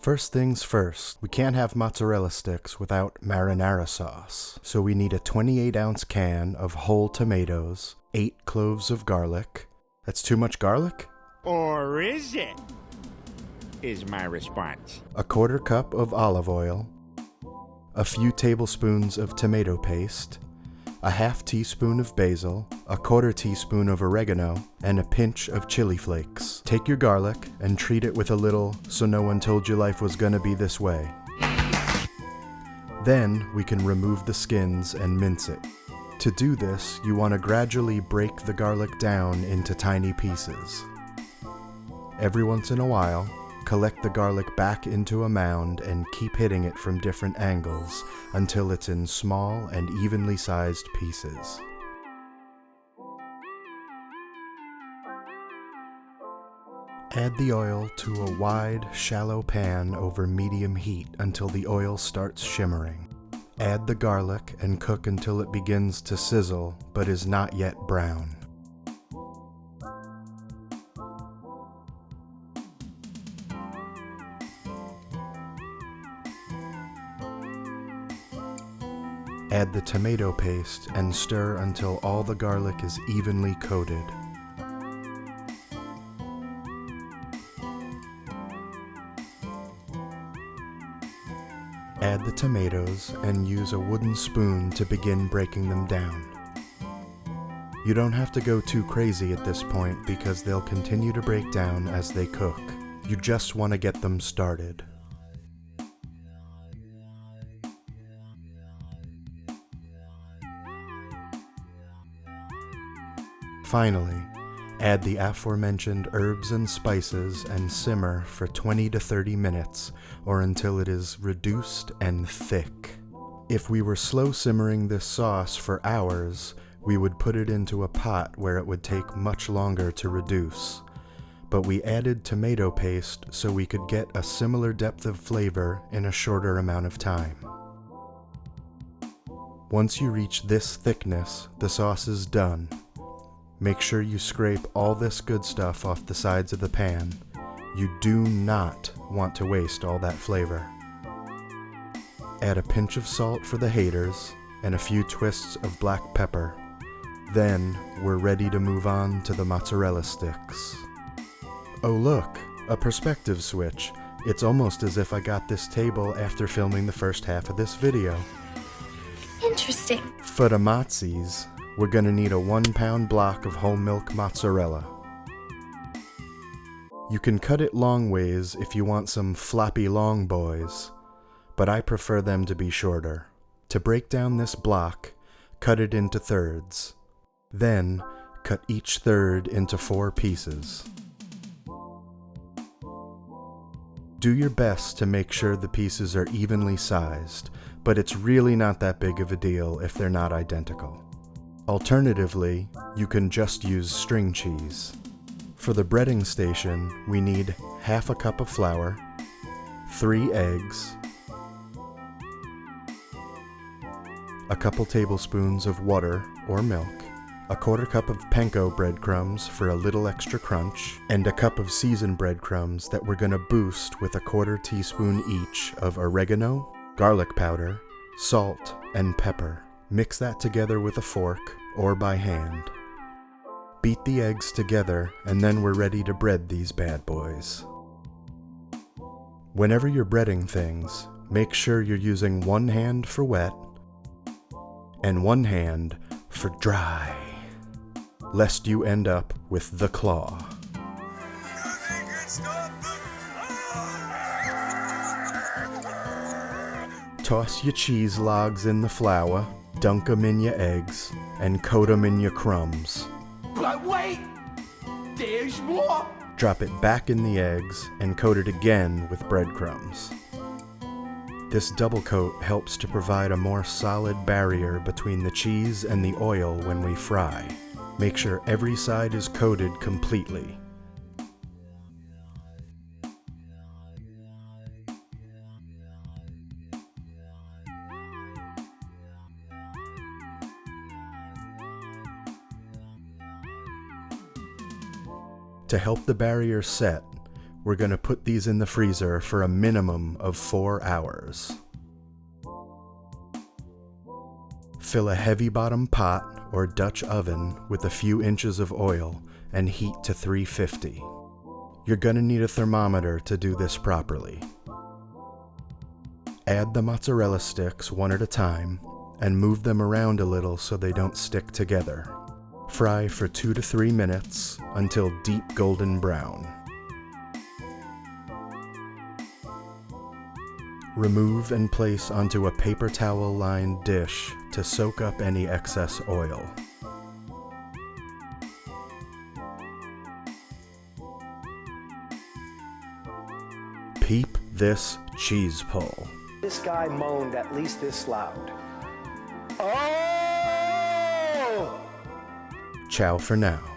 First things first, we can't have mozzarella sticks without marinara sauce. So we need a 28-ounce can of whole tomatoes, 8 cloves of garlic. That's too much garlic? Or is it? Is my response. A 1/4 cup of olive oil, a few tablespoons of tomato paste, a 1/2 teaspoon of basil, a 1/4 teaspoon of oregano, and a pinch of chili flakes. Take your garlic and treat it with a little "so no one told you life was gonna be this way." Then we can remove the skins and mince it. To do this, you want to gradually break the garlic down into tiny pieces. Every once in a while, collect the garlic back into a mound and keep hitting it from different angles until it's in small and evenly sized pieces. Add the oil to a wide, shallow pan over medium heat until the oil starts shimmering. Add the garlic and cook until it begins to sizzle but is not yet brown. Add the tomato paste and stir until all the garlic is evenly coated. Add the tomatoes and use a wooden spoon to begin breaking them down. You don't have to go too crazy at this point because they'll continue to break down as they cook. You just want to get them started. Finally, add the aforementioned herbs and spices and simmer for 20 to 30 minutes or until it is reduced and thick. If we were slow simmering this sauce for hours, we would put it into a pot where it would take much longer to reduce. But we added tomato paste so we could get a similar depth of flavor in a shorter amount of time. Once you reach this thickness, the sauce is done. Make sure you scrape all this good stuff off the sides of the pan. You do not want to waste all that flavor. Add a pinch of salt for the haters and a few twists of black pepper. Then we're ready to move on to the mozzarella sticks. Oh look, a perspective switch. It's almost as if I got this table after filming the first half of this video. Interesting. For the mozzis, we're gonna need a 1-pound block of whole milk mozzarella. You can cut it long ways if you want some floppy long boys, but I prefer them to be shorter. To break down this block, cut it into thirds. Then, cut each third into 4 pieces. Do your best to make sure the pieces are evenly sized, but it's really not that big of a deal if they're not identical. Alternatively, you can just use string cheese. For the breading station, we need 1/2 cup of flour, 3 eggs, a couple tablespoons of water or milk, a 1/4 cup of panko breadcrumbs for a little extra crunch, and a cup of seasoned breadcrumbs that we're gonna boost with a 1/4 teaspoon each of oregano, garlic powder, salt, and pepper. Mix that together with a fork or by hand. Beat the eggs together and then we're ready to bread these bad boys. Whenever you're breading things, make sure you're using one hand for wet and one hand for dry, lest you end up with the claw. Toss your cheese logs in the flour, dunk 'em in your eggs, and coat 'em in your crumbs. But wait! There's more! Drop it back in the eggs and coat it again with breadcrumbs. This double coat helps to provide a more solid barrier between the cheese and the oil when we fry. Make sure every side is coated completely. To help the barrier set, We're going to put these in the freezer for a minimum of 4 hours. Fill a heavy bottom pot or Dutch oven with a few inches of oil and heat to 350. You're going to need a thermometer to do this properly. Add the mozzarella sticks one at a time and move them around a little so they don't stick together. Fry for 2 to 3 minutes until deep golden brown. Remove and place onto a paper towel-lined dish to soak up any excess oil. Peep this cheese pull. This guy moaned at least this loud. Oh! Ciao for now.